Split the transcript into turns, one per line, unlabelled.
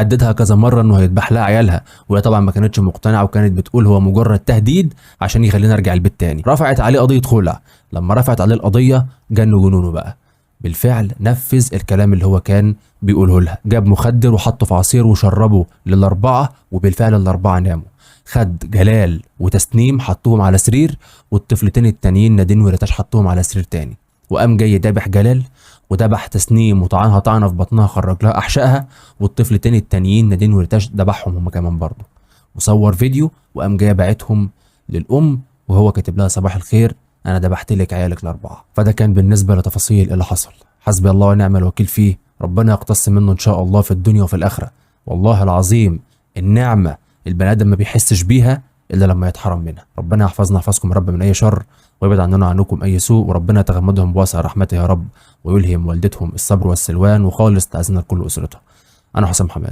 هددها كذا مره انه هيذبح لها عيالها، وهي طبعا ما كانتش مقتنعه وكانت بتقول هو مجرد تهديد عشان يخلينا ارجع البيت تاني. رفعت عليه قضيه خلع. لما رفعت عليه القضيه جن جنونه بقى، بالفعل نفذ الكلام اللي هو كان بيقوله لها، جاب مخدر وحطه في عصير وشربه للاربعه، وبالفعل الاربعه ناموا. خد جلال وتسنيم حطوهم على سرير، والطفلتين التانيين نادين وريتاش حطوهم على سرير تاني، وقام جاي دابح جلال وذبح تسنيم وطعنها طعنه في بطنها خرج لها احشائها، والطفلتين التانيين نادين وريتاش ذبحهم هم كمان برضه، وصور فيديو وقام جاي باعتهم للام وهو كاتب لها صباح الخير انا ذبحت لك عيالك الاربعه. فده كان بالنسبه لتفاصيل اللي حصل. حسبي الله ونعم الوكيل فيه، ربنا يقتص منه ان شاء الله في الدنيا وفي الاخره. والله العظيم النعمه البني ادم ما بيحسش بيها الا لما يتحرم منها. ربنا يحفظنا يحفظكم يا رب من اي شر، ويبعد عننا وعنكم اي سوء، وربنا يتغمدهم بواسع رحمته يا رب، ويلهم والدتهم الصبر والسلوان، وخالص تعزنا لكل اسرتها. انا حسام حماد.